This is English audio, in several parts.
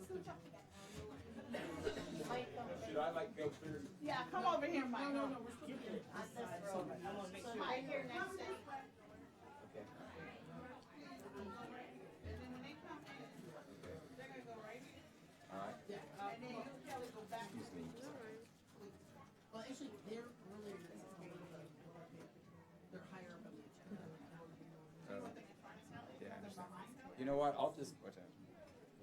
Should I like go through? Yeah, come over here, Mike. No, we're still here. On this road. So right here next to. Okay. And then when they come in, they're gonna go right here. All right. Yeah. And then you and Kelly go back. Excuse me. Well, actually, they're earlier. They're higher up on the agenda. Yeah, I understand. You know what? I'll just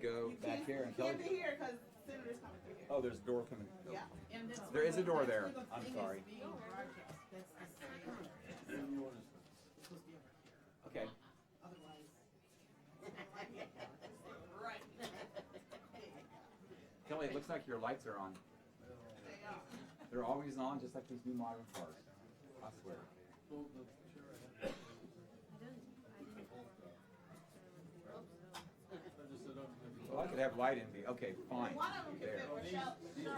go back here and tell Can't be you. here because Senator's coming through here. Oh, there's a door coming. Yeah. And that's There is a door that's there. where the I'm thing sorry. is being broadcast. That's the same. It's supposed to be over here. Okay. Otherwise. Right. Kelly, it looks like your lights are on. They are. They're always on, just like these new modern cars. I swear. Well, I could have light in me. Okay, fine. One of them can fit There. Rochelle. Sure.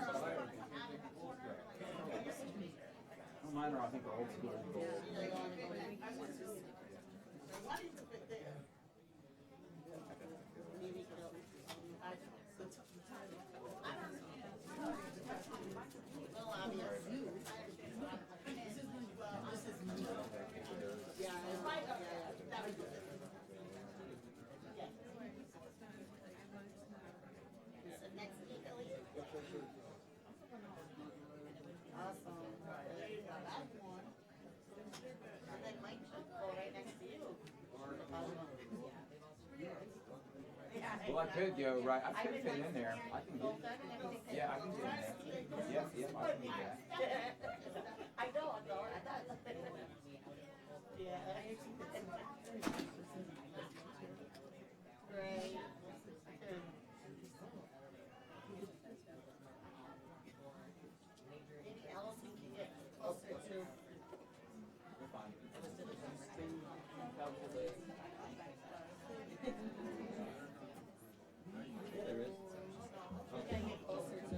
Mine are, I think, are old school gold. One can fit there. Well, obviously. Yeah, it's right up there. That was good. Yeah. So next week, Elliot? Awesome. There you go. That's one. And then Mike should go right next to you. Well, I could go right. I could fit in there. I can get. Yeah, I can get in there. Yep, yep, I can do that. I know, I know. Yeah. Great. Maybe Allison can get closer to. We're fine. There is. We gotta get closer to.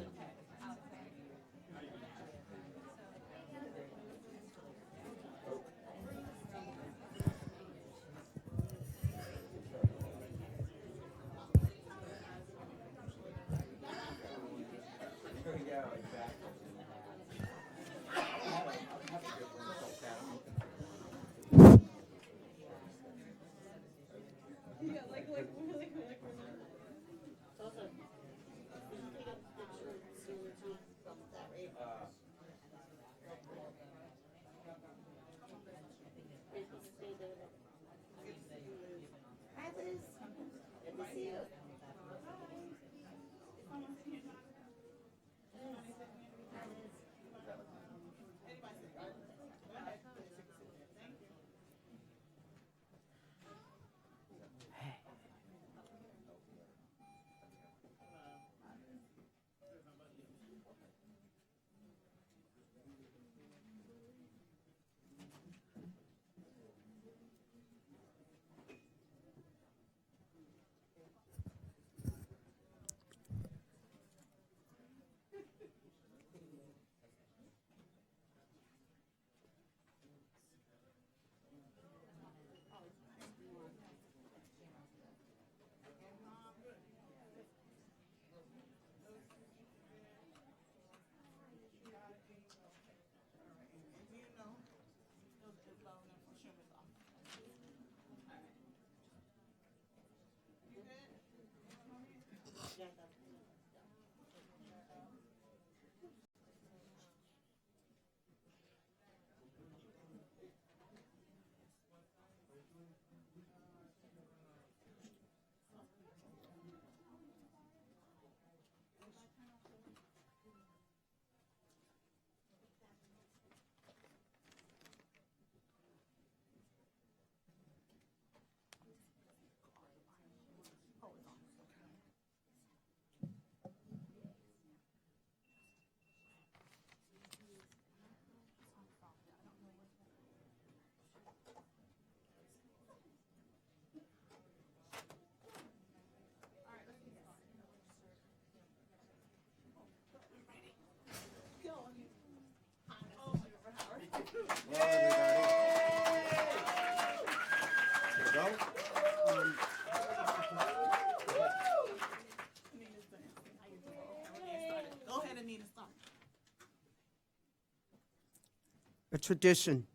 tradition.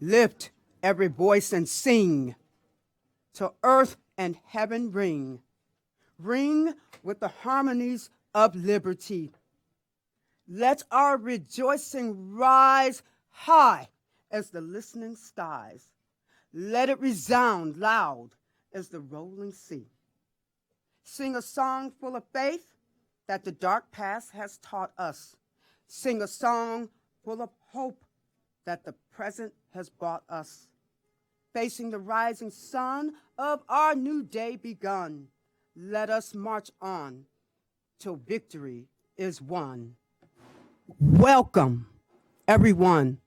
Lift every voice and sing, till earth and heaven ring. Ring with the harmonies of liberty. Let our rejoicing rise high as the listening skies. Let it resound loud as the rolling sea. Sing a song full of faith that the dark past has taught us. Sing a song full of hope that the present has brought us. Facing the rising sun of our new day begun, let us march on till victory is won. Welcome, everyone,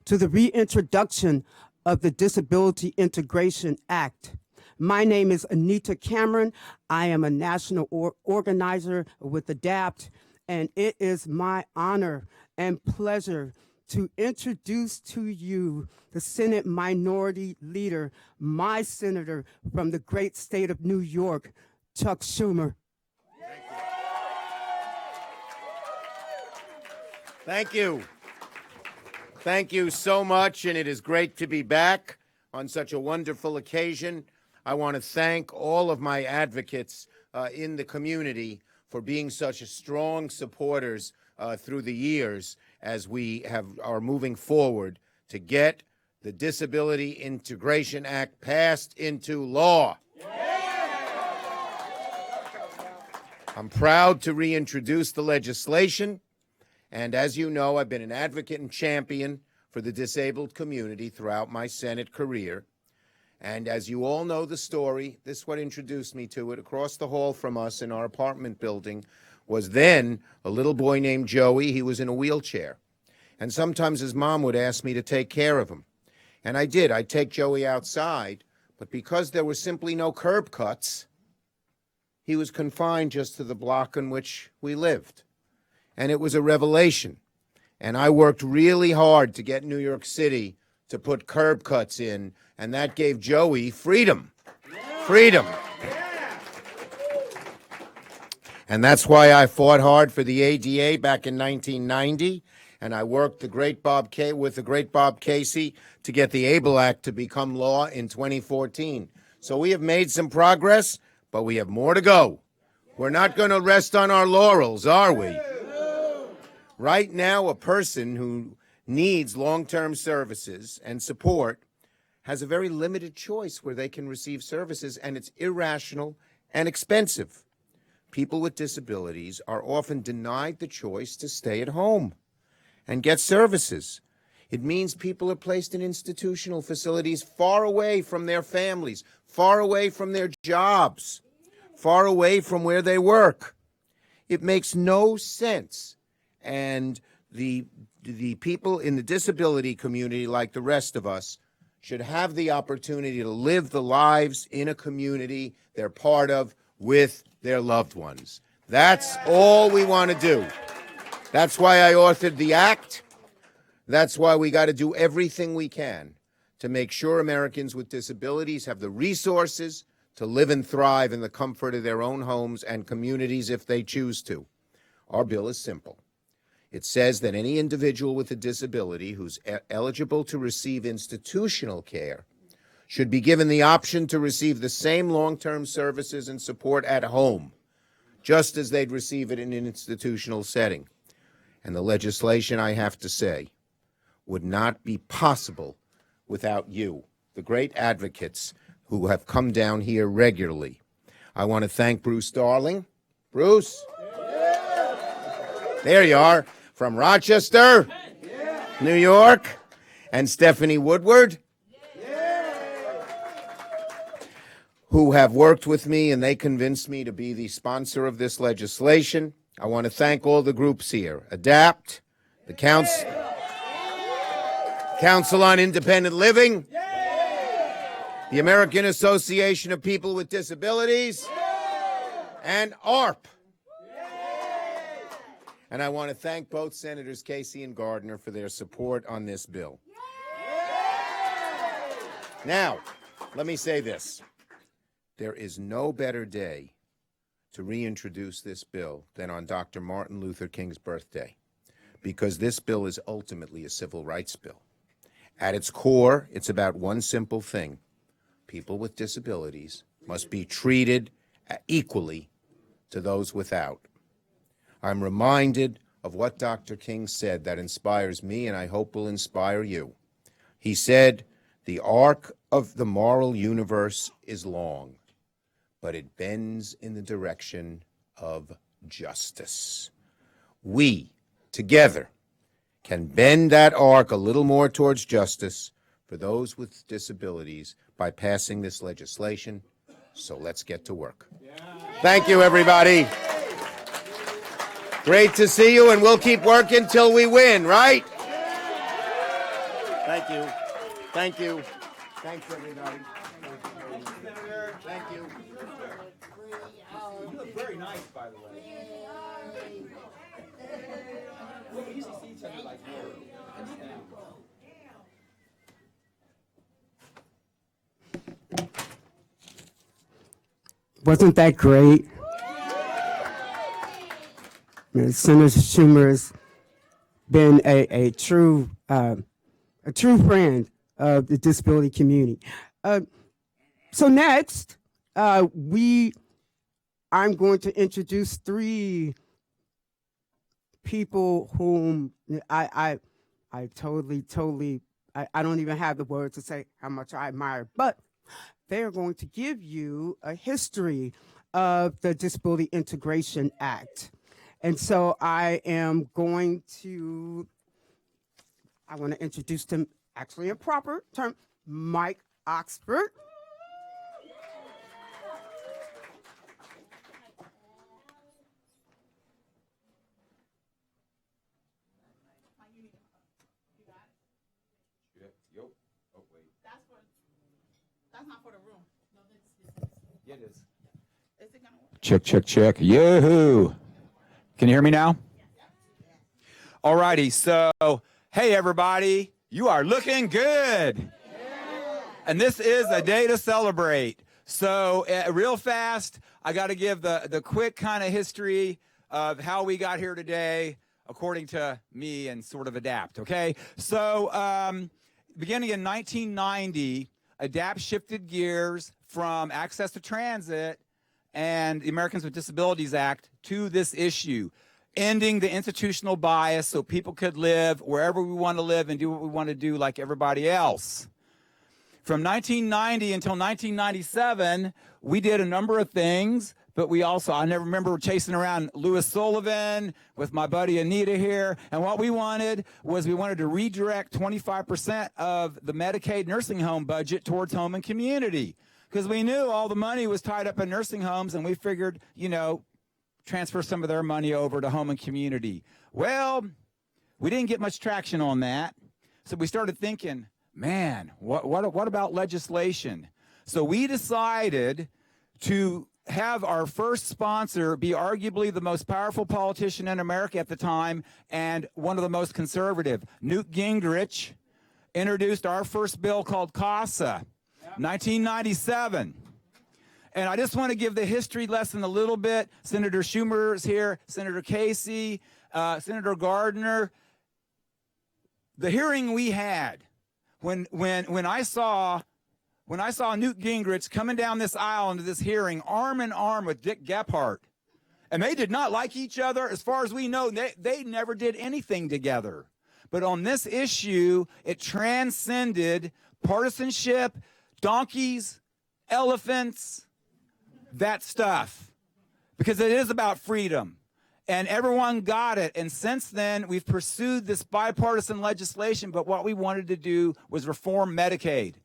to the reintroduction of the Disability Integration Act. My name is Anita Cameron. I am a national organizer with ADAPT, and it is my honor and pleasure to introduce to you the Senate Minority Leader, my senator from the great state of New York, Chuck Schumer. Thank you. Thank you so much, and it is great to be back on such a wonderful occasion. I want to thank all of my advocates in the community for being such strong supporters through the years as we are moving forward to get the Disability Integration Act passed into law. I'm proud to reintroduce the legislation. And as you know, I've been an advocate and champion for the disabled community throughout my Senate career. And as you all know the story, this is what introduced me to it. Across the hall from us in our apartment building was then a little boy named Joey. He was in a wheelchair. And sometimes his mom would ask me to take care of him. And I did. I'd take Joey outside. But because there were simply no curb cuts, he was confined just to the block in which we lived. And it was a revelation. And I worked really hard to get New York City to put curb cuts in, and that gave Joey freedom. Freedom. And that's why I fought hard for the ADA back in 1990, and I worked with the great Bob Casey to get the ABLE Act to become law in 2014. So we have made some progress, but we have more to go. We're not going to rest on our laurels, are we? Right now, a person who needs long-term services and support has a very limited choice where they can receive services, and it's irrational and expensive. People with disabilities are often denied the choice to stay at home and get services. It means people are placed in institutional facilities far away from their families, far away from their jobs, far away from where they work. It makes no sense. And the people in the disability community, like the rest of us, should have the opportunity to live the lives in a community they're part of with their loved ones. That's all we want to do. That's why I authored the act. That's why we got to do everything we can to make sure Americans with disabilities have the resources to live and thrive in the comfort of their own homes and communities if they choose to. Our bill is simple. It says that any individual with a disability who's eligible to receive institutional care should be given the option to receive the same long-term services and support at home, just as they'd receive it in an institutional setting. And the legislation, I have to say, would not be possible without you, the great advocates who have come down here regularly. I want to thank Bruce Darling. Bruce? There you are. From Rochester, New York, and Stephanie Woodward, who have worked with me, and they convinced me to be the sponsor of this legislation. I want to thank all the groups here, ADAPT, the Council on Independent Living, the American Association of People with Disabilities, and AARP. And I want to thank both Senators Casey and Gardner for their support on this bill. Now, let me say this. There is no better day to reintroduce this bill than on Dr. Martin Luther King's birthday, because this bill is ultimately a civil rights bill. At its core, it's about one simple thing. People with disabilities must be treated equally to those without. I'm reminded of what Dr. King said that inspires me and I hope will inspire you. He said, "The arc of the moral universe is long, but it bends in the direction of justice." We, together, can bend that arc a little more towards justice for those with disabilities by passing this legislation. So let's get to work. Thank you, everybody. Great to see you, and we'll keep working till we win, right? Thank you. Thank you. Thanks, everybody. Thank you. You look very nice, by the way. Well, we usually see each other like here. Wasn't that great? Senator Schumer has been a true friend of the disability community. So next, I'm going to introduce three people whom I totally, I don't even have the words to say how much I admire, but they are going to give you a history of the Disability Integration Act. And so I want to introduce them actually in proper term, Mike Oxford. That's not for the room. Yeah, it is. Is it gonna work? Check, check, check. Yoo-hoo. Can you hear me now? All righty. So, hey, everybody. You are looking good. And this is a day to celebrate. So, real fast, I got to give the quick kind of history of how we got here today, according to me, and sort of adapt, okay? So, beginning in 1990, ADAPT shifted gears from access to transit and the Americans with Disabilities Act to this issue, ending the institutional bias so people could live wherever we want to live and do what we want to do like everybody else. From 1990 until 1997, we did a number of things, but I never remember chasing around Louis Sullivan with my buddy Anita here, and what we wanted to redirect 25% of the Medicaid nursing home budget towards home and community, because we knew all the money was tied up in nursing homes, and we figured, transfer some of their money over to home and community. Well, we didn't get much traction on that, so we started thinking, man, what about legislation? So we decided to have our first sponsor be arguably the most powerful politician in America at the time and one of the most conservative. Newt Gingrich introduced our first bill called CASA, 1997. And I just want to give the history lesson a little bit. Senator Schumer is here, Senator Casey, Senator Gardner. The hearing we had, when I saw Newt Gingrich coming down this aisle into this hearing, arm in arm with Dick Gephardt, and they did not like each other. As far as we know, they never did anything together. But on this issue, it transcended partisanship, donkeys, elephants, that stuff, because it is about freedom. And everyone got it. And since then, we've pursued this bipartisan legislation, but what we wanted to do was reform Medicaid.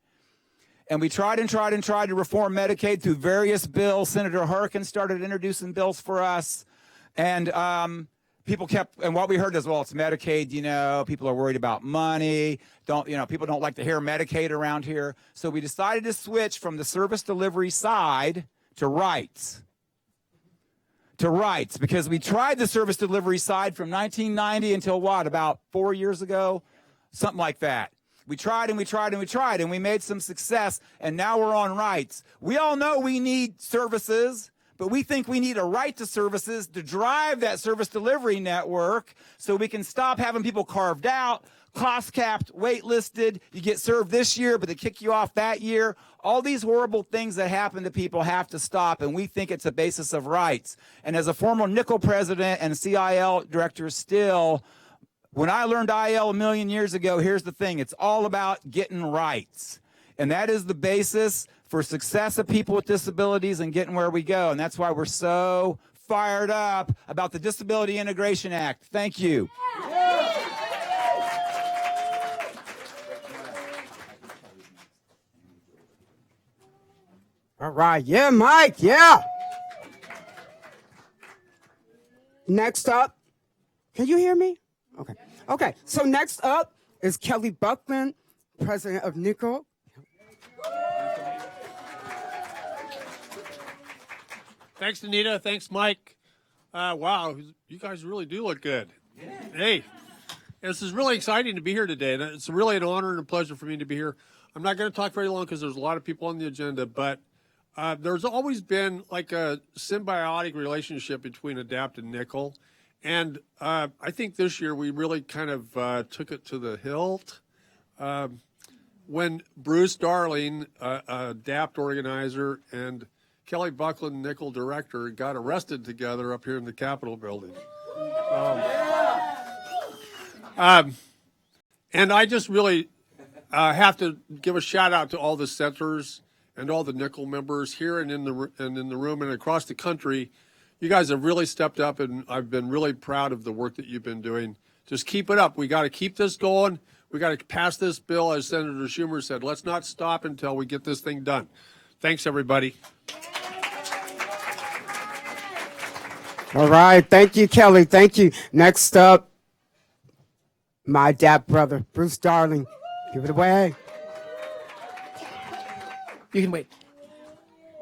And we tried to reform Medicaid through various bills. Senator Harkin started introducing bills for us. And and what we heard is, well, it's Medicaid, people are worried about money. People don't like to hear Medicaid around here. So we decided to switch from the service delivery side to rights. Because we tried the service delivery side from 1990 until about 4 years ago? Something like that. We tried and we made some success, and now we're on rights. We all know we need services, but we think we need a right to services to drive that service delivery network so we can stop having people carved out, cost capped, waitlisted. You get served this year, but they kick you off that year. All these horrible things that happen to people have to stop, and we think it's a basis of rights. And as a former nickel president and CIL director still, when I learned IL a million years ago, here's the thing. It's all about getting rights. And that is the basis for success of people with disabilities and getting where we go. And that's why we're so fired up about the Disability Integration Act. Thank you. All right. Yeah, Mike. Yeah. Next up, can you hear me? Okay. Okay. So next up is Kelly Buckland, president of NICO. Thanks, Anita. Thanks, Mike. Wow, you guys really do look good. Hey, this is really exciting to be here today, and it's really an honor and a pleasure for me to be here. I'm not going to talk very long because there's a lot of people on the agenda, but there's always been like a symbiotic relationship between ADAPT and Nickel, and I think this year we really kind of took it to the hilt. When Bruce Darling, ADAPT organizer, and Kelly Buckland, Nickel director, got arrested together up here in the Capitol building. And I just really have to give a shout out to all the centers and all the Nickel members here and in the room and across the country. You guys have really stepped up, and I've been really proud of the work that you've been doing. Just keep it up. We got to keep this going. We got to pass this bill, as Senator Schumer said. Let's not stop until we get this thing done. Thanks, everybody. All right. Thank you, Kelly. Thank you. Next up, my dad brother, Bruce Darling. Give it away. You can wait.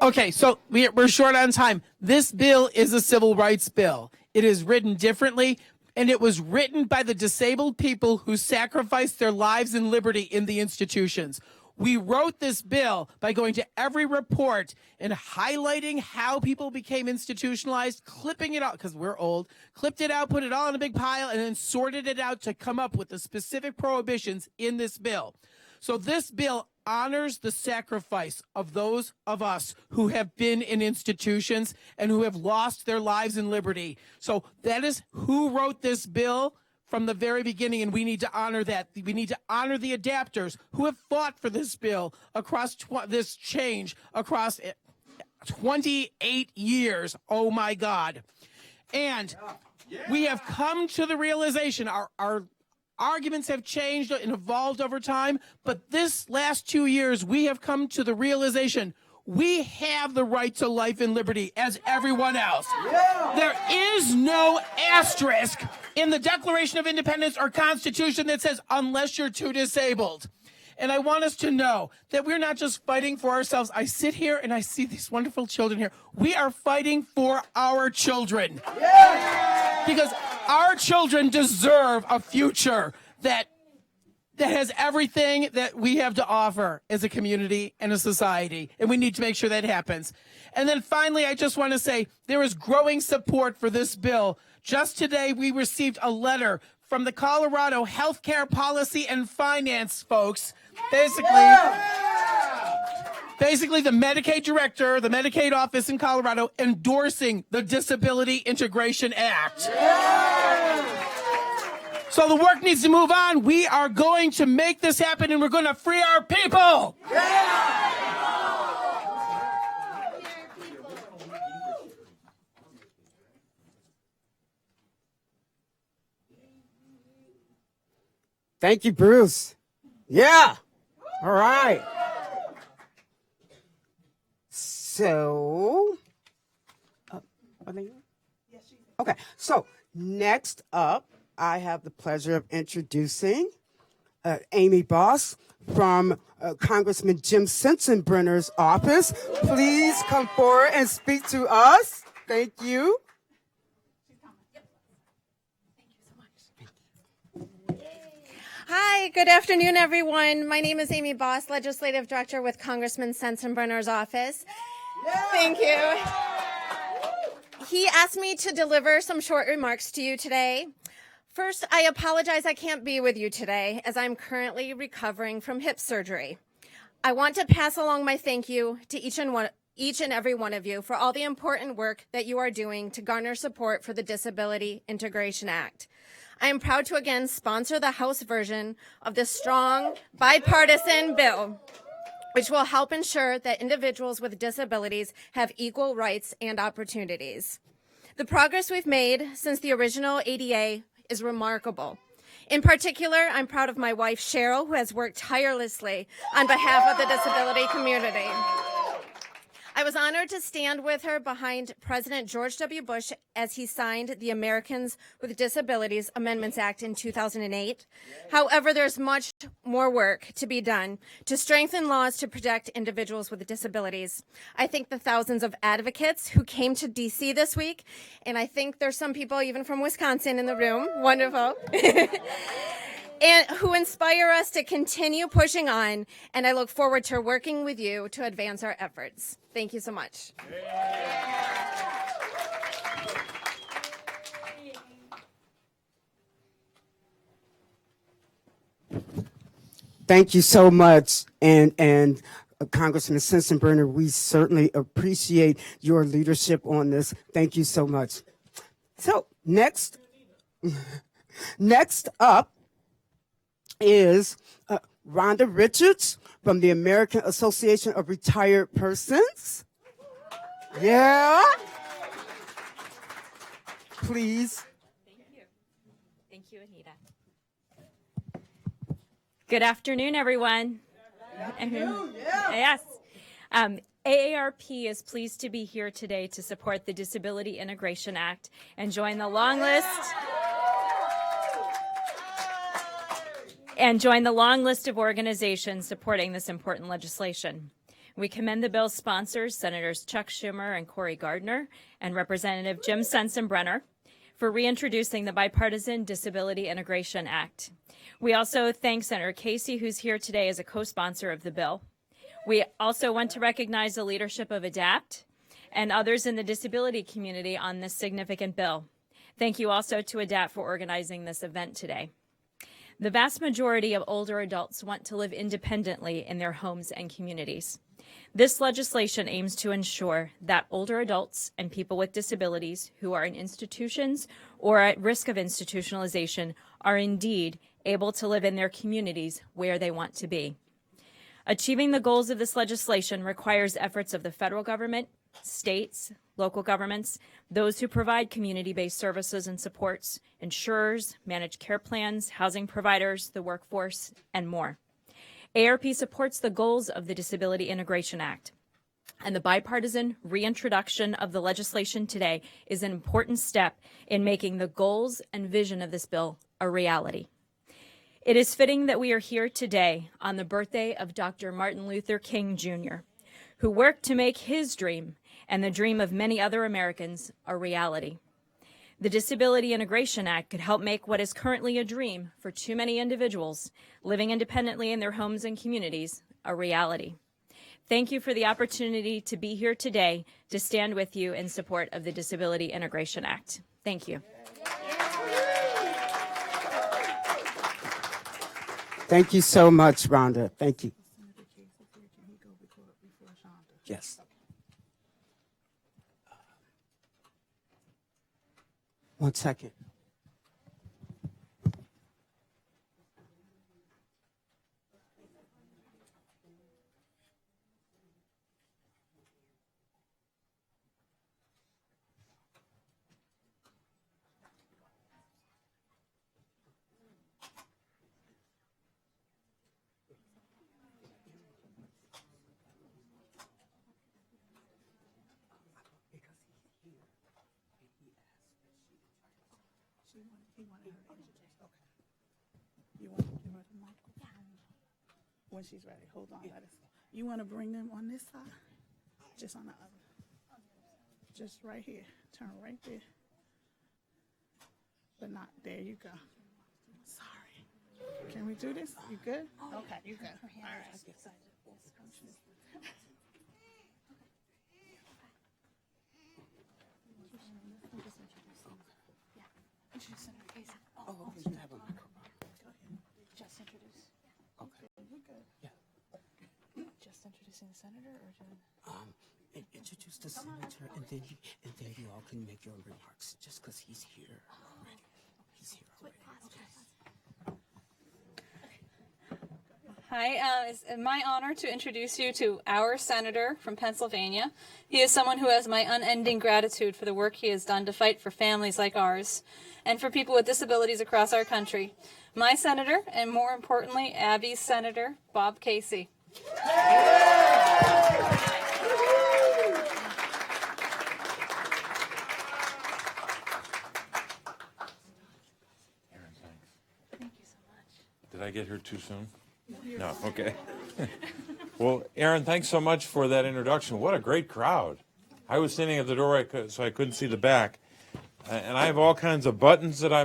Okay, so we're short on time. This bill is a civil rights bill. It is written differently, and it was written by the disabled people who sacrificed their lives and liberty in the institutions. We wrote this bill by going to every report and highlighting how people became institutionalized, clipping it out, because we're old, clipped it out, put it all in a big pile, and then sorted it out to come up with the specific prohibitions in this bill. So this bill honors the sacrifice of those of us who have been in institutions and who have lost their lives and liberty. So that is who wrote this bill from the very beginning, and we need to honor that. We need to honor the adapters who have fought for this bill across this change across 28 years. Oh, my God. And we have come to the realization, our arguments have changed and evolved over time, but this last 2 years, we have come to the realization we have the right to life and liberty as everyone else. There is no asterisk in the Declaration of Independence or Constitution that says, unless you're too disabled. And I want us to know that we're not just fighting for ourselves. I sit here and I see these wonderful children here. We are fighting for our children. Because our children deserve a future that has everything that we have to offer as a community and a society. And we need to make sure that happens. And then finally, I just want to say there is growing support for this bill. Just today, we received a letter from the Colorado Healthcare Policy and Finance folks. Basically, the Medicaid director, the Medicaid office in Colorado, endorsing the Disability Integration Act. So the work needs to move on. We are going to make this happen, and we're going to free our people. Thank you, Bruce. Yeah. All right. So, are they here? Okay. So next up, I have the pleasure of introducing Amy Boss from Congressman Jim Sensenbrenner's office. Please come forward and speak to us. Thank you. Hi, good afternoon, everyone. My name is Amy Boss, Legislative Director with Congressman Sensenbrenner's office. Thank you. he asked me to deliver some short remarks to you today. First, I apologize I can't be with you today as I'm currently recovering from hip surgery. I want to pass along my thank you to each and every one of you for all the important work that you are doing to garner support for the Disability Integration Act. I am proud to again sponsor the House version of this strong bipartisan bill, which will help ensure that individuals with disabilities have equal rights and opportunities. The progress we've made since the original ADA is remarkable. In particular, I'm proud of my wife, Cheryl, who has worked tirelessly on behalf of the disability community. I was honored to stand with her behind President George W. Bush as he signed the Americans with Disabilities Amendments Act in 2008. However, there's much more work to be done to strengthen laws to protect individuals with disabilities. I thank the thousands of advocates who came to DC this week, and I think there's some people even from Wisconsin in the room. Wonderful. And who inspire us to continue pushing on, and I look forward to working with you to advance our efforts. Thank you so much. Thank you so much, and Congressman Sensenbrenner, we certainly appreciate your leadership on this. Thank you so much. So next up is Rhonda Richards from the American Association of Retired Persons. Yeah. Please. Thank you. Thank you, Anita. Good afternoon, everyone. Good afternoon. Yes. AARP is pleased to be here today to support the Disability Integration Act and join the long list of organizations supporting this important legislation. We commend the bill's sponsors, Senators Chuck Schumer and Gardner, and Representative Jim Sensenbrenner, for reintroducing the bipartisan Disability Integration Act. We also thank Senator Casey, who's here today as a co-sponsor of the bill. We also want to recognize the leadership of ADAPT and others in the disability community on this significant bill. Thank you also to ADAPT for organizing this event today. The vast majority of older adults want to live independently in their homes and communities. This legislation aims to ensure that older adults and people with disabilities who are in institutions or at risk of institutionalization are indeed able to live in their communities where they want to be. Achieving the goals of this legislation requires efforts of the federal government, states, local governments, those who provide community-based services and supports, insurers, managed care plans, housing providers, the workforce, and more. AARP supports the goals of the Disability Integration Act, and the bipartisan reintroduction of the legislation today is an important step in making the goals and vision of this bill a reality. It is fitting that we are here today on the birthday of Dr. Martin Luther King, Jr., who worked to make his dream and the dream of many other Americans a reality. The Disability Integration Act could help make what is currently a dream for too many individuals living independently in their homes and communities a reality. Thank you for the opportunity to be here today to stand with you in support of the Disability Integration Act. Thank you. Thank you so much, Rhonda. Thank you. Yes. One second. When she's ready, hold on. You want to bring them on this side? Just on the other. Just right here. Turn right there. But not there. You go. Sorry. Can we do this? You good? Okay, you good. All right. Just introducing the senator, or Introduce the senator, and then you all can make your remarks. Just because he's here already. He's here already. Hi, it's my honor to introduce you to our senator from Pennsylvania. He is someone who has my unending gratitude for the work he has done to fight for families like ours and for people with disabilities across our country. My senator, and more importantly, Abby's senator, Bob Casey. Did I get here too soon? No, okay. Well, Aaron, thanks so much for that introduction. What a great crowd. I was standing at the door so I couldn't see the back. And I have all kinds of buttons that I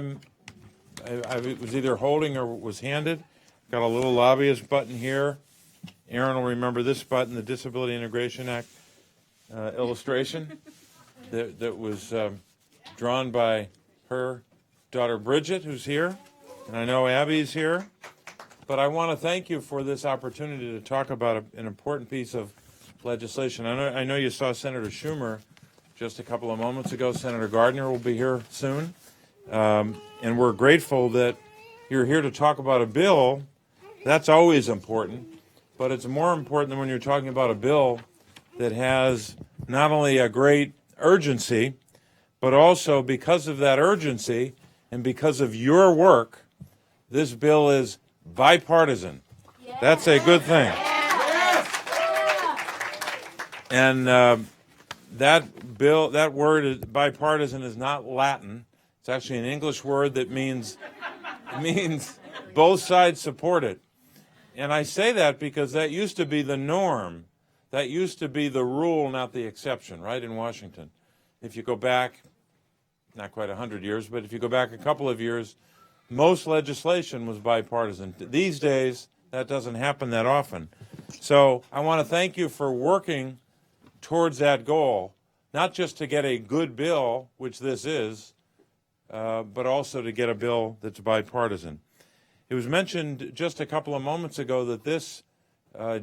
was either holding or was handed. Got a little lobbyist button here. Aaron will remember this button, the Disability Integration Act illustration that was drawn by her daughter Bridget, who's here. And I know Abby's here. But I want to thank you for this opportunity to talk about an important piece of legislation. I know you saw Senator Schumer just a couple of moments ago. Senator Gardner will be here soon. And we're grateful that you're here to talk about a bill. That's always important. But it's more important than when you're talking about a bill that has not only a great urgency, but also because of that urgency and because of your work, this bill is bipartisan. That's a good thing. And that word is bipartisan is not Latin. It's actually an English word that means both sides support it. And I say that because that used to be the norm. That used to be the rule, not the exception, right, in Washington. If you go back, not quite 100 years, but if you go back a couple of years, most legislation was bipartisan. These days, that doesn't happen that often. So I want to thank you for working towards that goal, not just to get a good bill, which this is, but also to get a bill that's bipartisan. It was mentioned just a couple of moments ago that this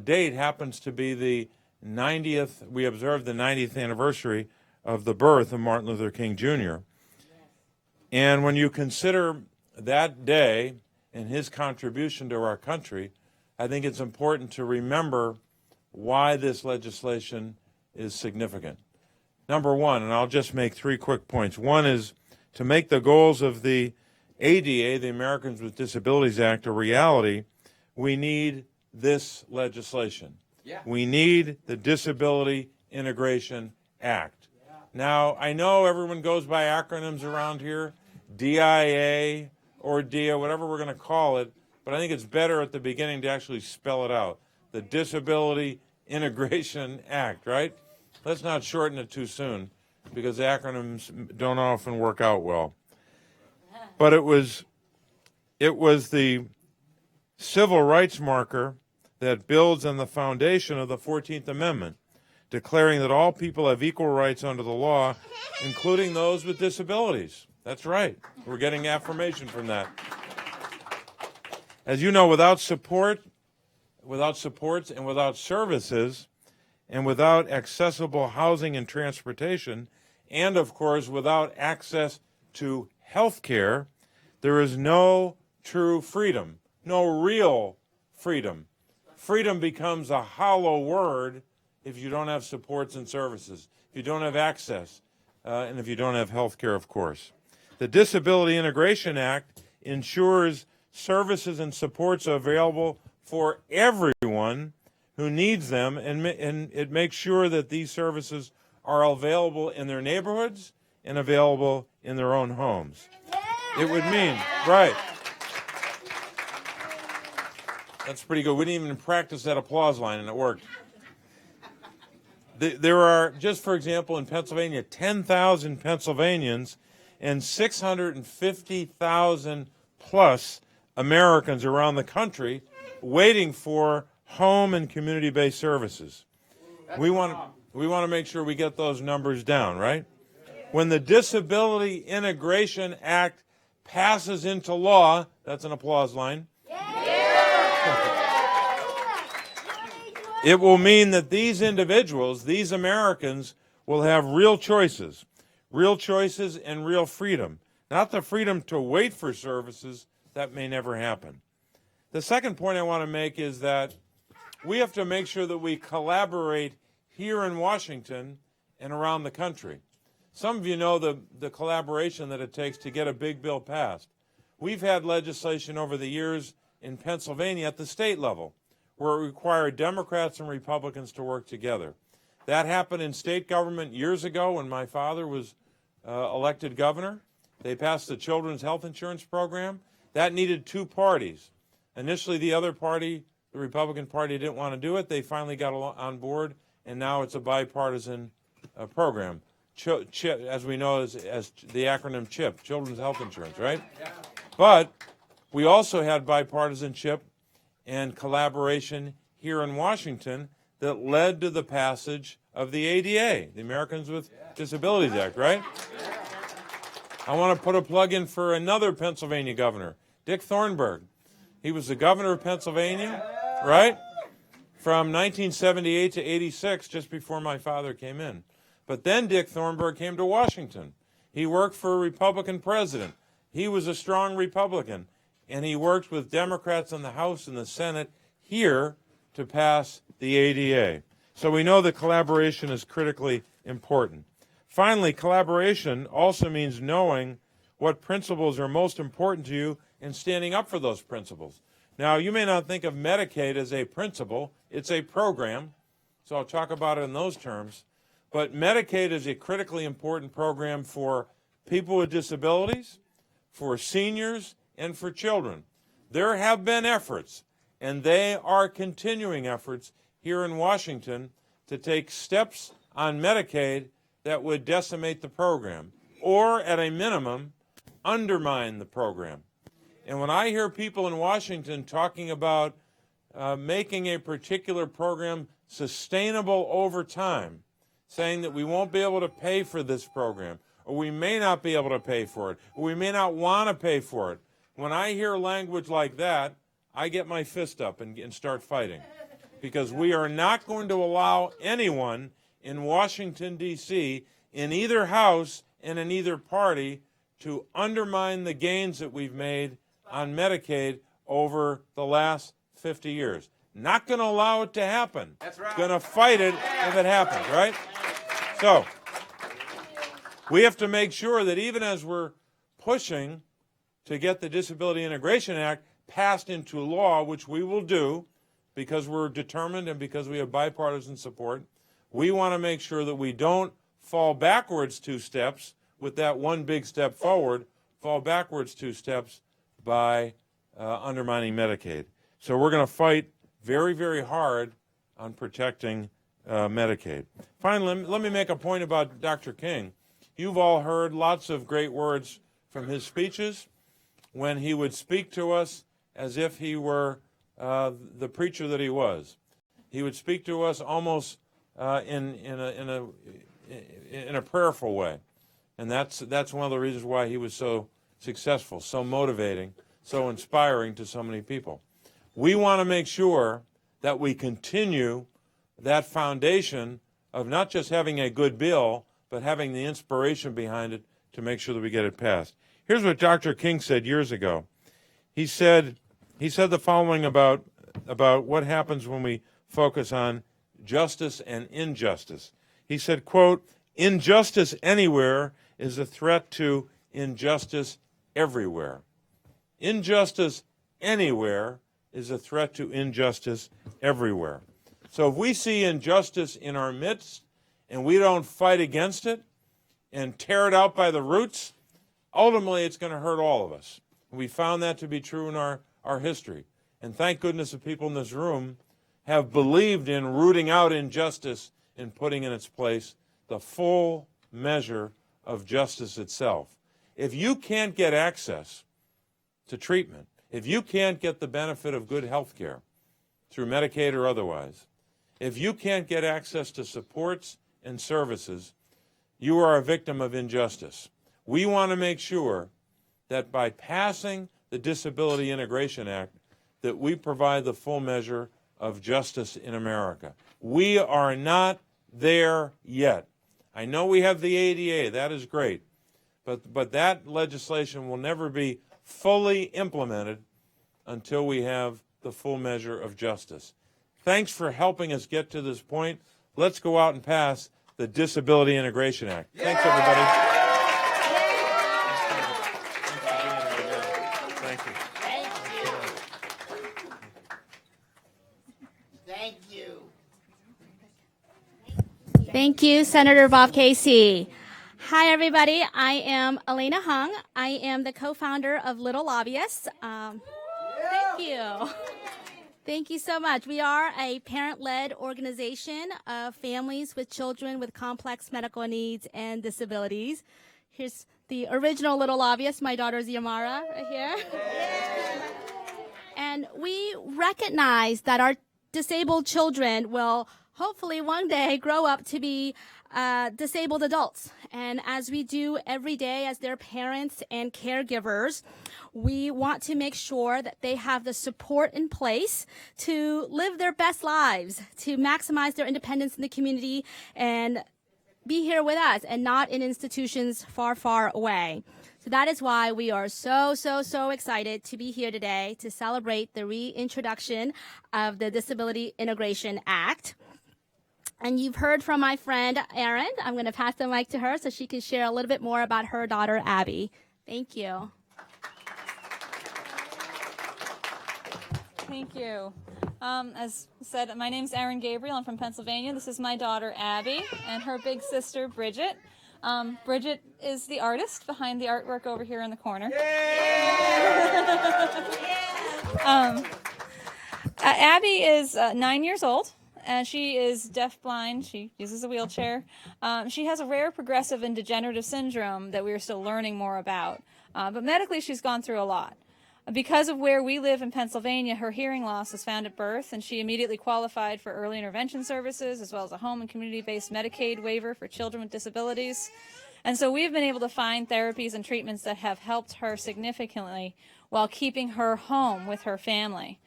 date happens to be the 90th, we observed the 90th anniversary of the birth of Martin Luther King Jr. And when you consider that day and his contribution to our country, I think it's important to remember why this legislation is significant. Number one, and I'll just make three quick points. One is to make the goals of the ADA, the Americans with Disabilities Act, a reality, we need this legislation. Yeah. We need the Disability Integration Act. Yeah. Now, I know everyone goes by acronyms around here, DIA or DIA, whatever we're going to call it, but I think it's better at the beginning to actually spell it out. The Disability Integration Act, right? Let's not shorten it too soon because acronyms don't often work out well. But it was the civil rights marker that builds on the foundation of the 14th Amendment, declaring that all people have equal rights under the law, including those with disabilities. That's right. We're getting affirmation from that. As you know, without supports and without services, and without accessible housing and transportation, and of course without access to health care, there is no true freedom, no real freedom. Freedom becomes a hollow word if you don't have supports and services, if you don't have access, and if you don't have health care, of course. The Disability Integration Act ensures services and supports are available for everyone who needs them, and it makes sure that these services are available in their neighborhoods and available in their own homes. It would mean, right. That's pretty good. We didn't even practice that applause line, and it worked. There are, just for example, in Pennsylvania, 10,000 Pennsylvanians and 650,000 plus Americans around the country waiting for home and community-based services. We want to make sure we get those numbers down, right? When the Disability Integration Act passes into law, that's an applause line. It will mean that these individuals, these Americans, will have real choices and real freedom. Not the freedom to wait for services, that may never happen. The second point I want to make is that we have to make sure that we collaborate here in Washington and around the country. Some of you know the collaboration that it takes to get a big bill passed. We've had legislation over the years in Pennsylvania at the state level where it required Democrats and Republicans to work together. That happened in state government years ago when my father was elected governor. They passed the Children's Health Insurance Program. That needed two parties. Initially, the other party, the Republican Party, didn't want to do it. They finally got on board, and now it's a bipartisan program. CHIP, as we know, as the acronym CHIP, Children's Health Insurance, right? But we also had bipartisanship and collaboration here in Washington that led to the passage of the ADA, the Americans with Disabilities Act, right? I want to put a plug in for another Pennsylvania governor, Dick Thornburgh. He was the governor of Pennsylvania, right? From 1978 to 86, just before my father came in. But then Dick Thornburgh came to Washington. He worked for a Republican president. He was a strong Republican, and he worked with Democrats in the House and the Senate here to pass the ADA. So we know that collaboration is critically important. Finally, collaboration also means knowing what principles are most important to you and standing up for those principles. Now, you may not think of Medicaid as a principle. It's a program, so I'll talk about it in those terms. But Medicaid is a critically important program for people with disabilities, for seniors, and for children. There have been efforts, and they are continuing efforts here in Washington to take steps on Medicaid that would decimate the program, or at a minimum, undermine the program. And when I hear people in Washington talking about making a particular program sustainable over time, saying that we won't be able to pay for this program, or we may not be able to pay for it, or we may not want to pay for it, when I hear language like that, I get my fist up and start fighting. Because we are not going to allow anyone in Washington, D.C., in either house and in either party, to undermine the gains that we've made on Medicaid over the last 50 years. Not going to allow it to happen. That's right. Going to fight it if it happens, right? So we have to make sure that even as we're pushing to get the Disability Integration Act passed into law, which we will do because we're determined and because we have bipartisan support, we want to make sure that we don't fall backwards 2 steps with that one big step forward, fall backwards 2 steps by undermining Medicaid. So we're going to fight very, very hard on protecting Medicaid. Finally, let me make a point about Dr. King. You've all heard lots of great words from his speeches when he would speak to us as if he were the preacher that he was. He would speak to us almost in a prayerful way, and that's one of the reasons why he was so successful, so motivating, so inspiring to so many people. We want to make sure that we continue that foundation of not just having a good bill, but having the inspiration behind it to make sure that we get it passed. Here's what Dr. King said years ago. He said the following about what happens when we focus on justice and injustice. He said, quote, "Injustice anywhere is a threat to injustice everywhere." Injustice anywhere is a threat to injustice everywhere. So if we see injustice in our midst and we don't fight against it and tear it out by the roots, ultimately it's going to hurt all of us. We found that to be true in our history. And thank goodness the people in this room have believed in rooting out injustice and putting in its place the full measure of justice itself. If you can't get access to treatment, if you can't get the benefit of good health care through Medicaid or otherwise, if you can't get access to supports and services, you are a victim of injustice. We want to make sure that by passing the Disability Integration Act, that we provide the full measure of justice in America. We are not there yet. I know we have the ADA, that is great, but that legislation will never be fully implemented until we have the full measure of justice. Thanks for helping us get to this point. Let's go out and pass the Disability Integration Act. Thanks, everybody. Thank you. Thank you. Thank you, Senator Bob Casey. Hi, everybody. I am Elena Hung. I am the co-founder of Little Lobbyists. Thank you. Thank you so much. We are a parent-led organization of families with children with complex medical needs and disabilities. Here's the original Little Lobbyist, my daughter Ziamara, right here. And we recognize that our disabled children will hopefully one day grow up to be disabled adults. And as we do every day as their parents and caregivers, we want to make sure that they have the support in place to live their best lives, to maximize their independence in the community and be here with us and not in institutions far, far away. So that is why we are so excited to be here today to celebrate the reintroduction of the Disability Integration Act. And you've heard from my friend, Erin. I'm going to pass the mic to her so she can share a little bit more about her daughter, Abby. Thank you. Thank you. As said, my name's Erin Gabriel. I'm from Pennsylvania. This is my daughter, Abby, and her big sister, Bridget. Bridget is the artist behind the artwork over here in the corner. Abby is 9 years old. She is deafblind. She uses a wheelchair. She has a rare progressive and degenerative syndrome that we are still learning more about. But medically, she's gone through a lot. Because of where we live in Pennsylvania, her hearing loss was found at birth, and she immediately qualified for early intervention services, as well as a home and community-based Medicaid waiver for children with disabilities. And so we've been able to find therapies and treatments that have helped her significantly while keeping her home with her family.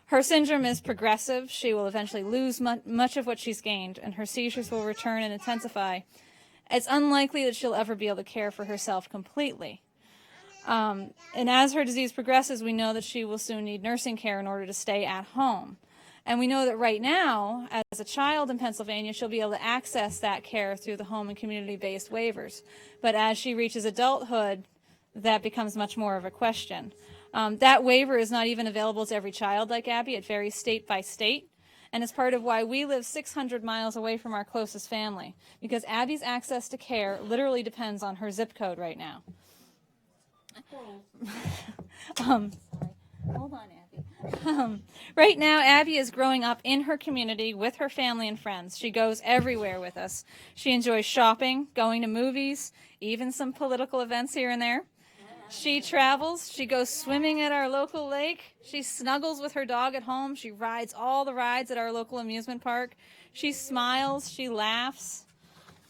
Her syndrome is progressive. She will eventually lose much of what she's gained, and her seizures will return and intensify. It's unlikely that she'll ever be able to care for herself completely. And as her disease progresses, we know that she will soon need nursing care in order to stay at home. And we know that right now, as a child in Pennsylvania, she'll be able to access that care through the home and community-based waivers. But as she reaches adulthood, that becomes much more of a question. That waiver is not even available to every child like Abby. It varies state by state. And it's part of why we live 600 miles away from our closest family, because Abby's access to care literally depends on her zip code right now. Hold on, Abby. Right now, Abby is growing up in her community with her family and friends. She goes everywhere with us. She enjoys shopping, going to movies, even some political events here and there. She travels. She goes swimming at our local lake. She snuggles with her dog at home. She rides all the rides at our local amusement park. She smiles. She laughs.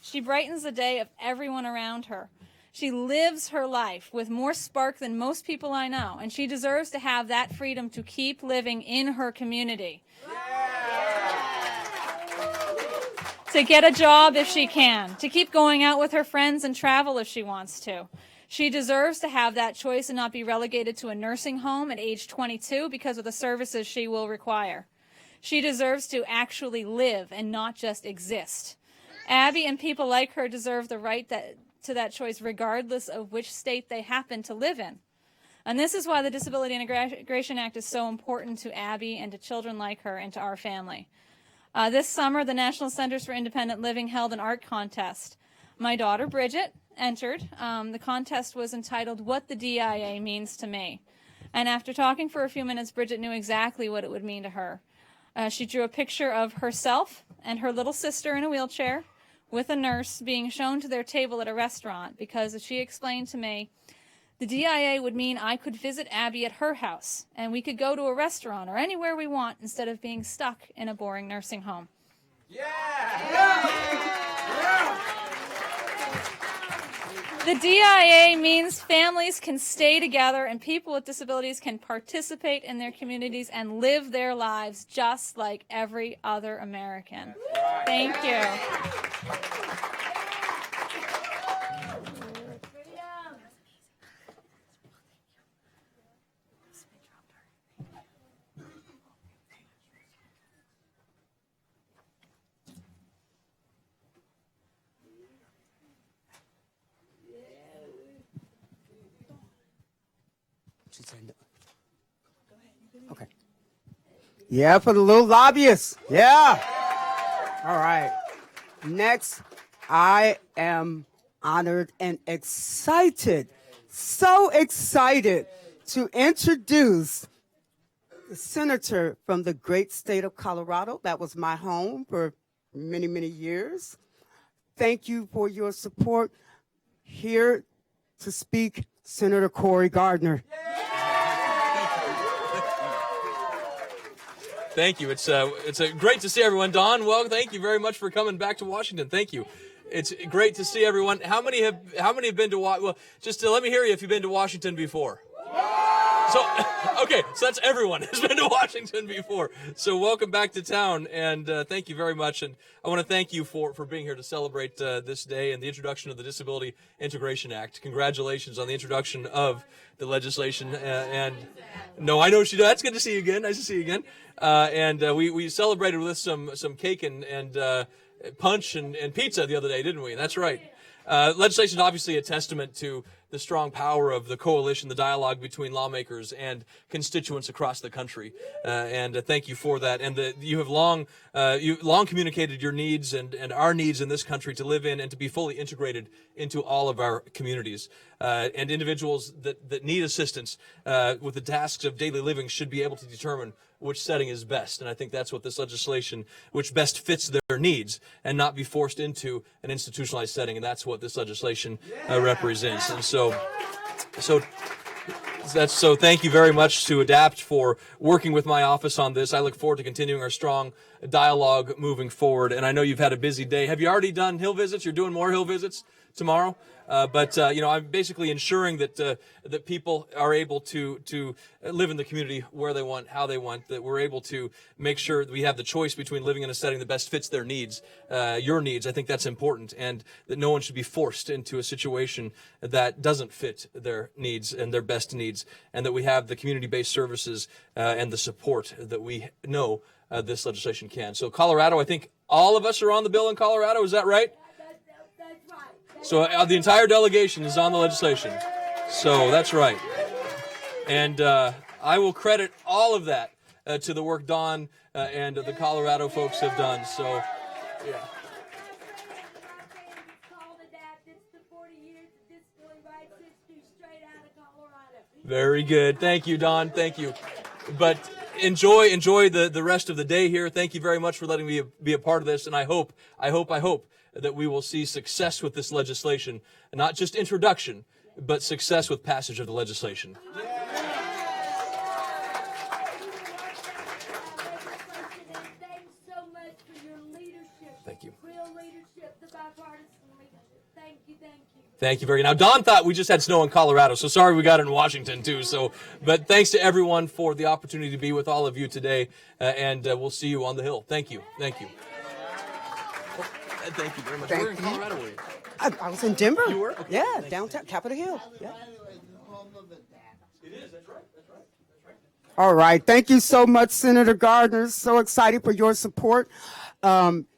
She brightens the day of everyone around her. She lives her life with more spark than most people I know, and she deserves to have that freedom to keep living in her community. To get a job if she can, to keep going out with her friends and travel if she wants to. She deserves to have that choice and not be relegated to a nursing home at age 22 because of the services she will require. She deserves to actually live and not just exist. Abby and people like her deserve the right to that choice regardless of which state they happen to live in. And this is why the Disability Integration Act is so important to Abby and to children like her and to our family. This summer, the National Centers for Independent Living held an art contest. My daughter, Bridget, entered. The contest was entitled, What the DIA Means to Me. And after talking for a few minutes, Bridget knew exactly what it would mean to her. She drew a picture of herself and her little sister in a wheelchair with a nurse being shown to their table at a restaurant because, as she explained to me, the DIA would mean I could visit Abby at her house and we could go to a restaurant or anywhere we want instead of being stuck in a boring nursing home. The DIA means families can stay together and people with disabilities can participate in their communities and live their lives just like every other American. Thank you. She said no. Okay. Yeah, for the little lobbyists. Yeah. All right. Next, I am honored and excited, so excited to introduce the senator from the great state of Colorado. That was my home for many, many years. Thank you for your support. Here to speak, Senator Cory Gardner. Thank you. It's great to see everyone. Don, well, thank you very much for coming back to Washington. Thank you. It's great to see everyone. How many have been to Washington? Well, just let me hear you if you've been to Washington before. So, okay, so that's everyone who's been to Washington before. So welcome back to town, and thank you very much. And I want to thank you for being here to celebrate this day and the introduction of the Disability Integration Act. Congratulations on the introduction of the legislation. And no, I know she does. That's good to see you again. Nice to see you again. And we celebrated with some cake and punch and pizza the other day, didn't we? That's right. Legislation is obviously a testament to the strong power of the coalition, the dialogue between lawmakers and constituents across the country. And thank you for that. And you have long communicated your needs and our needs in this country to live in and to be fully integrated into all of our communities. And individuals that need assistance with the tasks of daily living should be able to determine which setting is best. And I think that's what this legislation, which best fits their needs and not be forced into an institutionalized setting. And that's what this legislation represents. And so thank you very much to ADAPT for working with my office on this. I look forward to continuing our strong dialogue moving forward. And I know you've had a busy day. Have you already done Hill visits? You're doing more Hill visits tomorrow? But I'm basically ensuring that people are able to live in the community where they want, how they want, that we're able to make sure that we have the choice between living in a setting that best fits their needs, your needs. I think that's important, and that no one should be forced into a situation that doesn't fit their needs and their best needs, and that we have the community-based services and the support that we know this legislation can. So Colorado, I think all of us are on the bill in Colorado. Is that right? So the entire delegation is on the legislation. So that's right. And I will credit all of that to the work Don and the Colorado folks have done. So, yeah. Very good. Thank you, Don. Thank you. But enjoy the rest of the day here. Thank you very much for letting me be a part of this. And I hope that we will see success with this legislation, and not just introduction, but success with passage of the legislation. Thank you. Thank you very much. Now, Don thought we just had snow in Colorado, so sorry we got it in Washington too. But thanks to everyone for the opportunity to be with all of you today, and we'll see you on the Hill. Thank you. Thank you. Thank you very much. Thank Where in you. Colorado were you? I was in Denver. You were? Okay. Yeah, downtown, Capitol Hill. Yeah. It is. That's right. All right. Thank you so much, Senator Gardner. So excited for your support.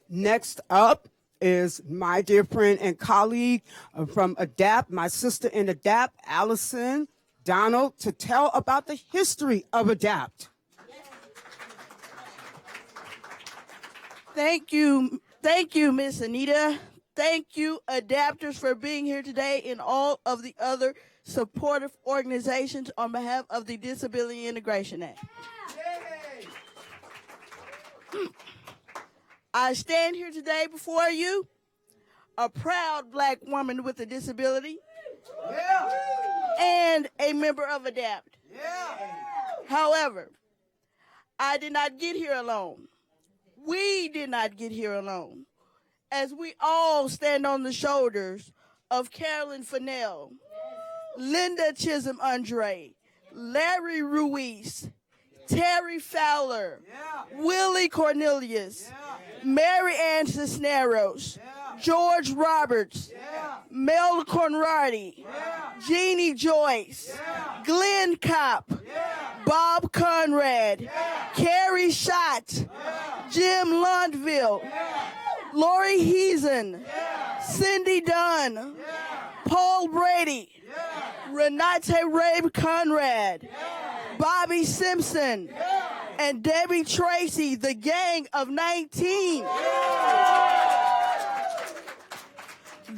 Next up is my dear friend and colleague from ADAPT, my sister in ADAPT, Allison Donald, to tell about the history of ADAPT. Thank you. Thank you, Miss Anita. Thank you, adapters, for being here today and all of the other supportive organizations on behalf of the Disability Integration Act. I stand here today before you, a proud black woman with a disability and a member of ADAPT. However, I did not get here alone. We did not get here alone, as we all stand on the shoulders of Carolyn Fennell, Linda Chisholm Andre, Larry Ruiz, Terry Fowler, Willie Cornelius, Mary Ann Cisneros, George Roberts, Mel Conradi, Jeannie Joyce, Glenn Kopp, Bob Conrad, Carrie Schott, Jim Lundville, Lori Heason, Cindy Dunn, Paul Brady, Renate Rabe Conrad, Bobby Simpson, and Debbie Tracy, the Gang of 19.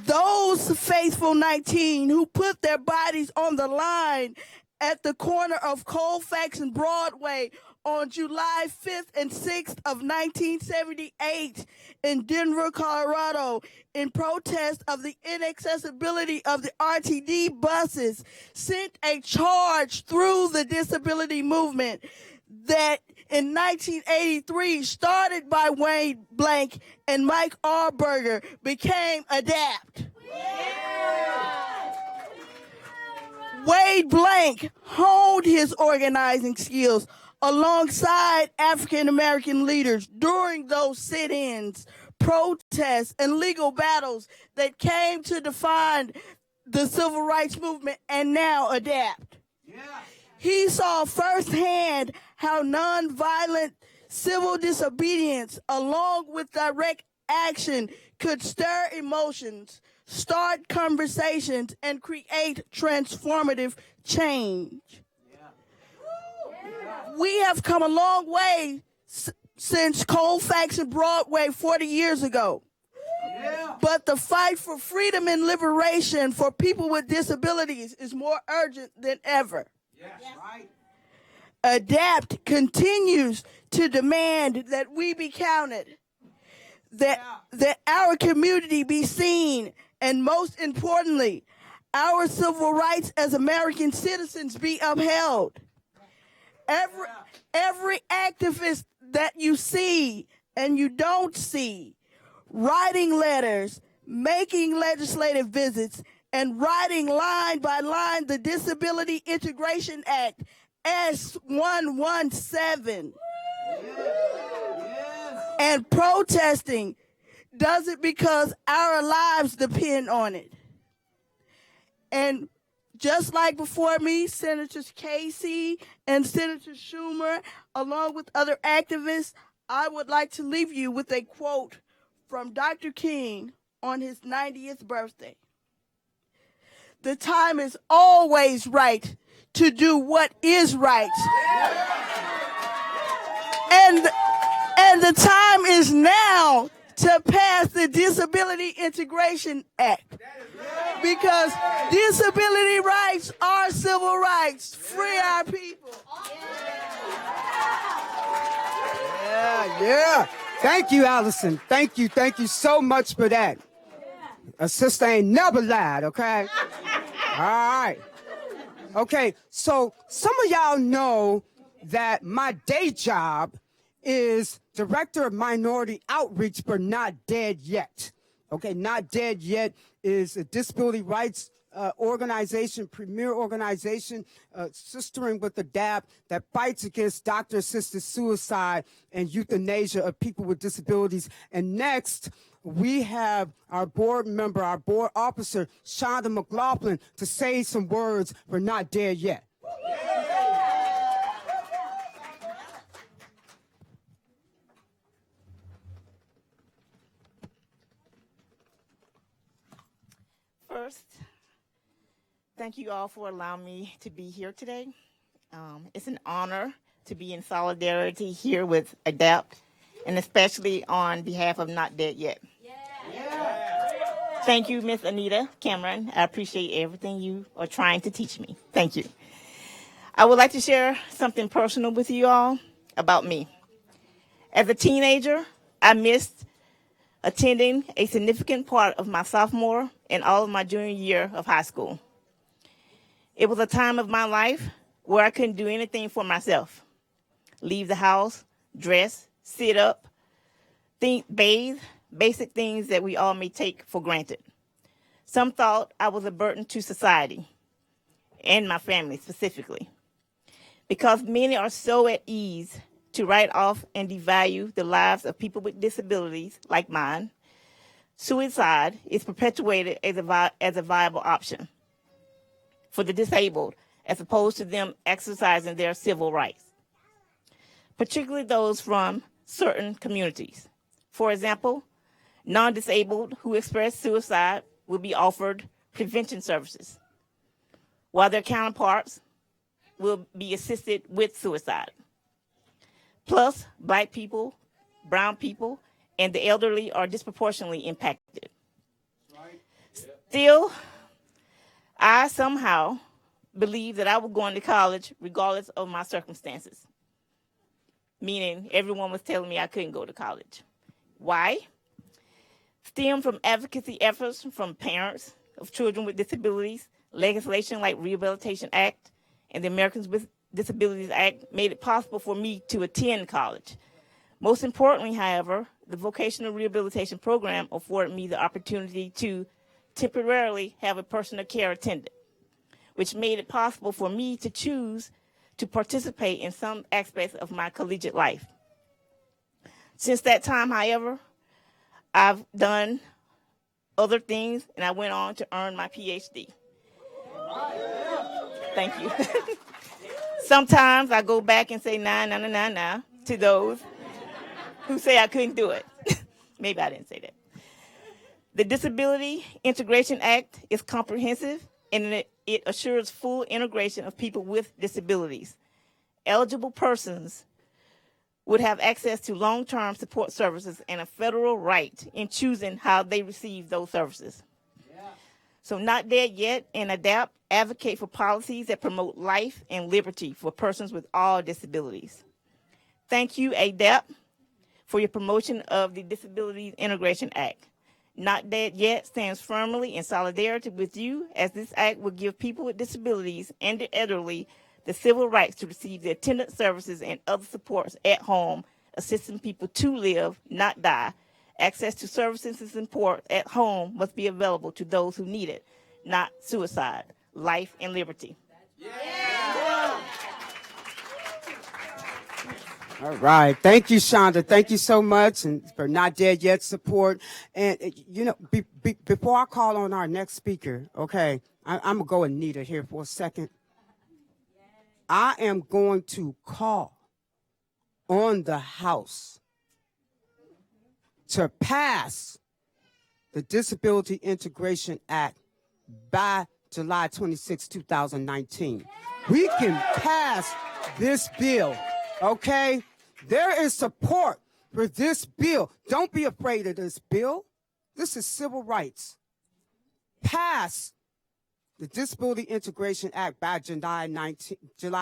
Those faithful 19 who put their bodies on the line at the corner of Colfax and Broadway on July 5th and 6th of 1978 in Denver, Colorado, in protest of the inaccessibility of the RTD buses, sent a charge through the disability movement that in 1983, started by Wade Blank and Mike Arberger, became ADAPT. Wade Blank honed his organizing skills alongside African American leaders during those sit-ins, protests, and legal battles that came to define the civil rights movement and now ADAPT. He saw firsthand how nonviolent civil disobedience, along with direct action, could stir emotions, start conversations, and create transformative change. We have come a long way since Colfax and Broadway 40 years ago. But the fight for freedom and liberation for people with disabilities is more urgent than ever. ADAPT continues to demand that we be counted, that our community be seen, and most importantly, our civil rights as American citizens be upheld. Every activist that you see and you don't see, writing letters, making legislative visits, and writing line by line the Disability Integration Act, S117, and protesting does it because our lives depend on it. And just like before me, Senators Casey and Senator Schumer, along with other activists, I would like to leave you with a quote from Dr. King on his 90th birthday. The time is always right to do what is right. And the time is now to pass the Disability Integration Act. Because disability rights are civil rights. Free our people. Yeah. Thank you, Allison. Thank you so much for that. A sister ain't never lied, okay? All right. Okay, so some of y'all know that my day job is Director of Minority Outreach for Not Dead Yet. Okay, Not Dead Yet is a disability rights organization, premier organization, sistering with the DAP that fights against doctor-assisted suicide and euthanasia of people with disabilities. And next, we have our board member, our board officer, Shonda McLaughlin, to say some words for Not Dead Yet. First, thank you all for allowing me to be here today. It's an honor to be in solidarity here with ADAPT, and especially on behalf of Not Dead Yet. Thank you, Miss Anita Cameron. I appreciate everything you are trying to teach me. Thank you. I would like to share something personal with you all about me. As a teenager, I missed attending a significant part of my sophomore and all of my junior year of high school. It was a time of my life where I couldn't do anything for myself. Leave the house, dress, sit up, think, bathe, basic things that we all may take for granted. Some thought I was a burden to society and my family specifically, because many are so at ease to write off and devalue the lives of people with disabilities like mine. Suicide is perpetuated as a viable option for the disabled, as opposed to them exercising their civil rights, particularly those from certain communities. For example, non-disabled who express suicide will be offered prevention services, while their counterparts will be assisted with suicide. Plus, Black people, brown people, and the elderly are disproportionately impacted. Still, I somehow believe that I was going to college regardless of my circumstances, meaning everyone was telling me I couldn't go to college. Why? Stem from advocacy efforts from parents of children with disabilities, legislation like Rehabilitation Act and the Americans with Disabilities Act made it possible for me to attend college. Most importantly, however, the vocational rehabilitation program afforded me the opportunity to temporarily have a personal care attendant, which made it possible for me to choose to participate in some aspects of my collegiate life. Since that time, however, I've done other things, and I went on to earn my PhD. Thank you. Sometimes I go back and say nah to those who say I couldn't do it. Maybe I didn't say that. The Disability Integration Act is comprehensive, and it assures full integration of people with disabilities. Eligible persons would have access to long-term support services and a federal right in choosing how they receive those services. So Not Dead Yet and ADAPT advocate for policies that promote life and liberty for persons with all disabilities. Thank you, ADAPT, for your promotion of the Disability Integration Act. Not Dead Yet stands firmly in solidarity with you, as this act will give people with disabilities and the elderly the civil rights to receive the attendant services and other supports at home, assisting people to live, not die. Access to services and support at home must be available to those who need it, not suicide, life and liberty. All right. Thank you, Shonda. Thank you so much and for Not Dead Yet support. And, before I call on our next speaker, okay, I'm going to go Anita here for a second. I am going to call on the House to pass the Disability Integration Act by July 26, 2019. We can pass this bill, okay? There is support for this bill. Don't be afraid of this bill. This is civil rights. Pass the Disability Integration Act by July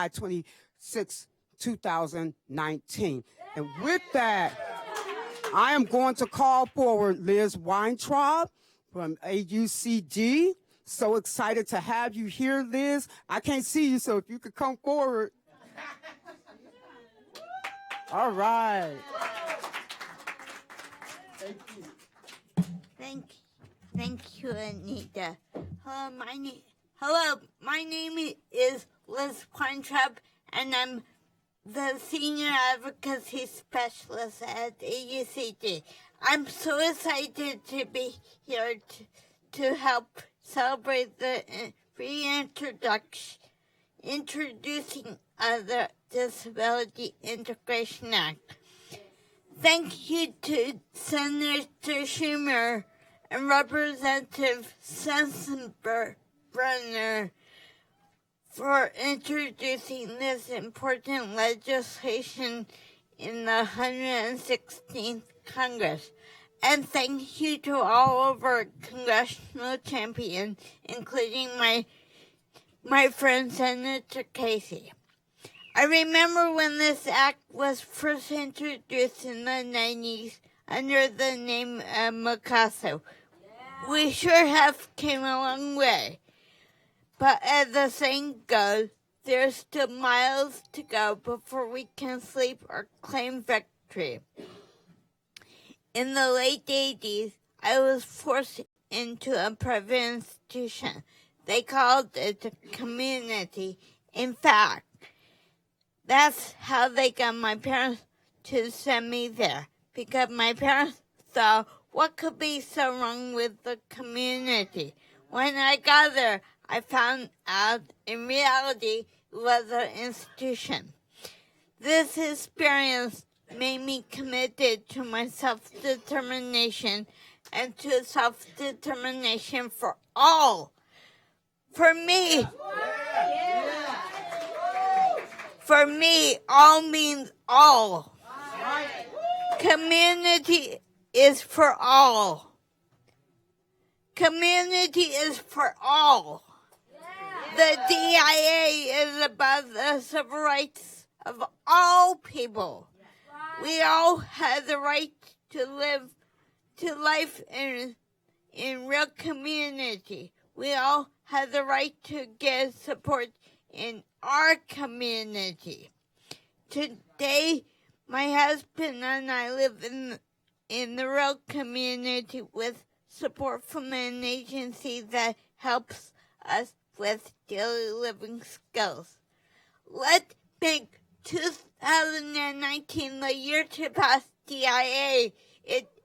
26, 2019. And with that, I am going to call forward Liz Weintraub from AUCD. So excited to have you here, Liz. I can't see you, so if you could come forward. All right. Thank you. Thank you, Anita. Hello, my name is Liz Weintraub, and I'm the Senior Advocacy Specialist at AUCD. I'm so excited to be here to help celebrate the Reintroduction, introducing the Disability Integration Act. Thank you to Senator Schumer and Representative Sensenbrenner for introducing this important legislation in the 116th Congress. And thank you to all of our congressional champions, including my friend Senator Casey. I remember when this act was first introduced in the 90s under the name of MCASA. We sure have came a long way. But as the saying goes, there's still miles to go before we can sleep or claim victory. In the late 80s, I was forced into a private institution. They called it a community. In fact, that's how they got my parents to send me there, because my parents thought, what could be so wrong with the community? When I got there, I found out in reality it was an institution. This experience made me committed to my self-determination and to self-determination for all. For me, all means all. Community is for all. Community is for all. The DIA is about the civil rights of all people. We all have the right to live to life in real community. We all have the right to get support in our community. Today, my husband and I live in the real community with support from an agency that helps us with daily living skills. Let's make 2019 the year to pass DIA.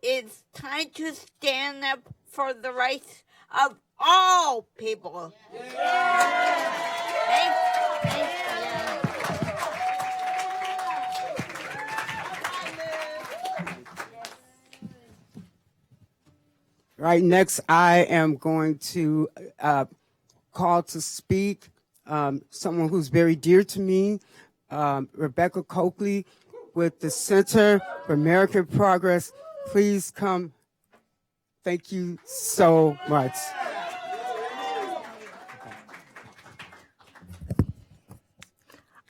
It's time to stand up for the rights of all people. Thanks. Right, next I am going to call to speak someone who's very dear to me, Rebecca Coakley with the Center for American Progress. Please come. Thank you so much.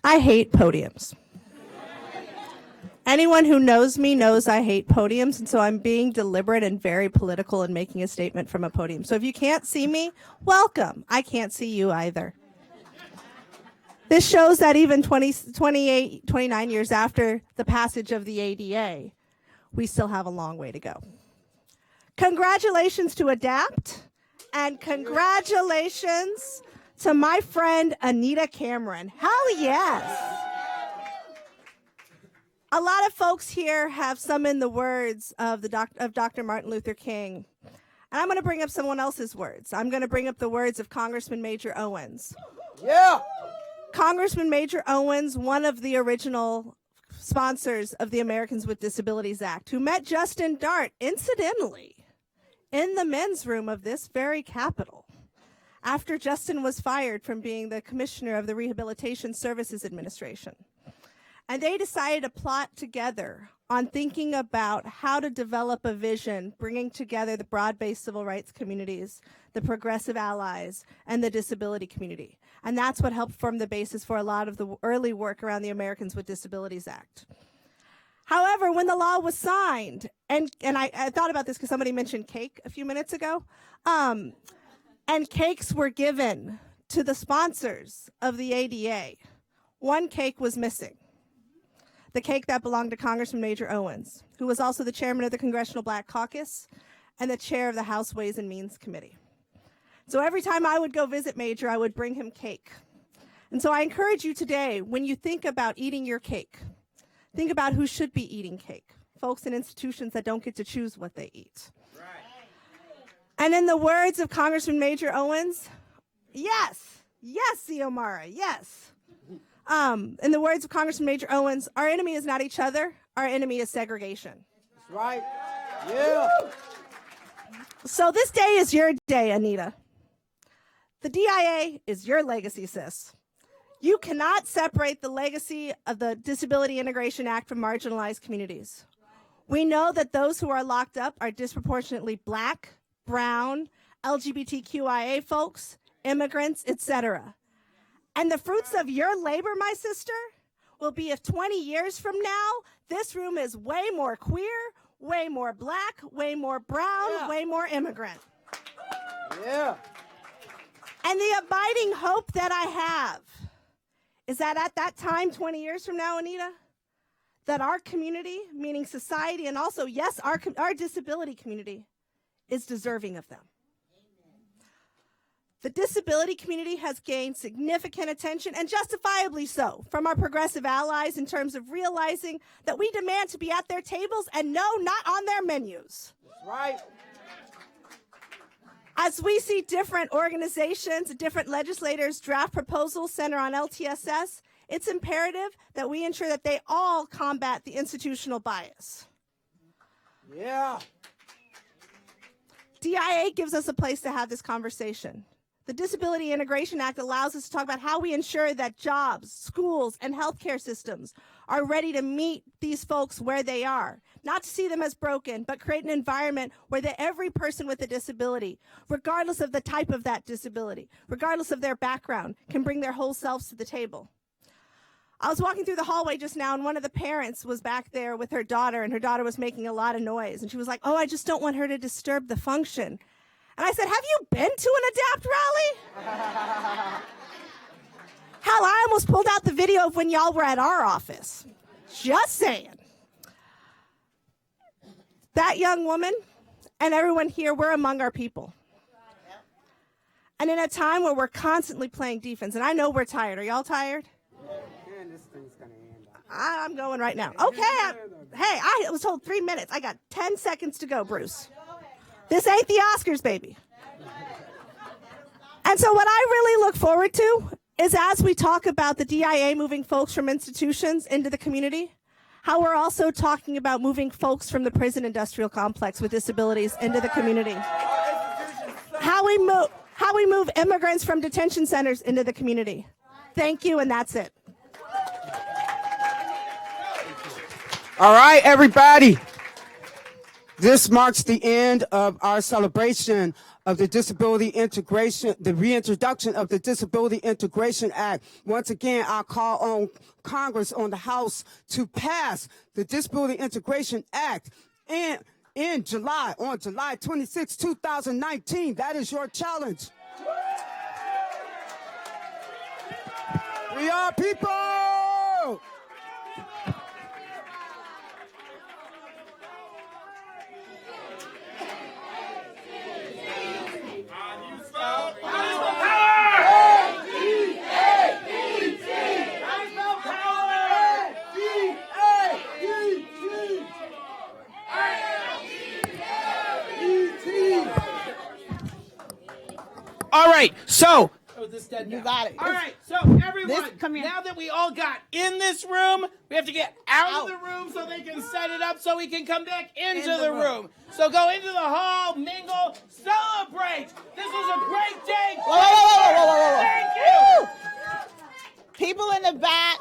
I hate podiums. Anyone who knows me knows I hate podiums, and so I'm being deliberate and very political in making a statement from a podium. So if you can't see me, welcome. I can't see you either. This shows that even 29 years after the passage of the ADA, we still have a long way to go. Congratulations to ADAPT, and congratulations to my friend Anita Cameron. Hell yes. A lot of folks here have summoned the words of Dr. Martin Luther King. And I'm going to bring up someone else's words. I'm going to bring up the words of Congressman Major Owens. Yeah. Congressman Major Owens, one of the original sponsors of the Americans with Disabilities Act, who met Justin Dart, incidentally, in the men's room of this very Capitol, after Justin was fired from being the commissioner of the Rehabilitation Services Administration. And they decided to plot together on thinking about how to develop a vision, bringing together the broad-based civil rights communities, the progressive allies, and the disability community. And that's what helped form the basis for a lot of the early work around the Americans with Disabilities Act. However, when the law was signed, and I thought about this because somebody mentioned cake a few minutes ago, and cakes were given to the sponsors of the ADA. One cake was missing. The cake that belonged to Congressman Major Owens, who was also the chairman of the Congressional Black Caucus and the chair of the House Ways and Means Committee. So every time I would go visit Major, I would bring him cake. And so I encourage you today, when you think about eating your cake, think about who should be eating cake. Folks in institutions that don't get to choose what they eat. Right. And in the words of Congressman Major Owens, yes, Xiomara, yes. In the words of Congressman Major Owens, our enemy is not each other, our enemy is segregation. That's right. Yeah. So this day is your day, Anita. The DIA is your legacy, sis. You cannot separate the legacy of the Disability Integration Act from marginalized communities. We know that those who are locked up are disproportionately Black, brown, LGBTQIA folks, immigrants, etc. And the fruits of your labor, my sister, will be if 20 years from now, this room is way more queer, way more Black, way more brown, way more immigrant. Yeah. And the abiding hope that I have is that at that time, 20 years from now, Anita, that our community, meaning society, and also, yes, our disability community, is deserving of them. The disability community has gained significant attention, and justifiably so, from our progressive allies in terms of realizing that we demand to be at their tables and no, not on their menus. Right. As we see different organizations, different legislators draft proposals centered on LTSS, it's imperative that we ensure that they all combat the institutional bias. Yeah. DIA gives us a place to have this conversation. The Disability Integration Act allows us to talk about how we ensure that jobs, schools, and healthcare systems are ready to meet these folks where they are. Not to see them as broken, but create an environment where every person with a disability, regardless of the type of that disability, regardless of their background, can bring their whole selves to the table. I was walking through the hallway just now, and one of the parents was back there with her daughter, and her daughter was making a lot of noise. And she was like, "Oh, I just don't want her to disturb the function." And I said, "Have you been to an ADAPT rally?" Hell, I almost pulled out the video of when y'all were at our office. Just saying. That young woman and everyone here, we're among our people. And in a time where we're constantly playing defense, and I know we're tired. Are y'all tired? I'm going right now. Okay. I was told 3 minutes. I got 10 seconds to go, Bruce. This ain't the Oscars, baby. And so what I really look forward to is, as we talk about the DIA moving folks from institutions into the community, how we're also talking about moving folks from the prison industrial complex with disabilities into the community. How we move immigrants from detention centers into the community. Thank you, and that's it. All right, everybody. This marks the end of our celebration of the Disability Integration, the reintroduction of the Disability Integration Act. Once again, I call on Congress, on the House, to pass the Disability Integration Act on July 26, 2019. That is your challenge. We are people. All right, so You got it. all right, so everyone, now that we all got in this room, we have to get out of the room so they can set it up so we can come back into the room. So go into the hall, mingle, celebrate. This was a great day. Whoa. Thank you. People in the back,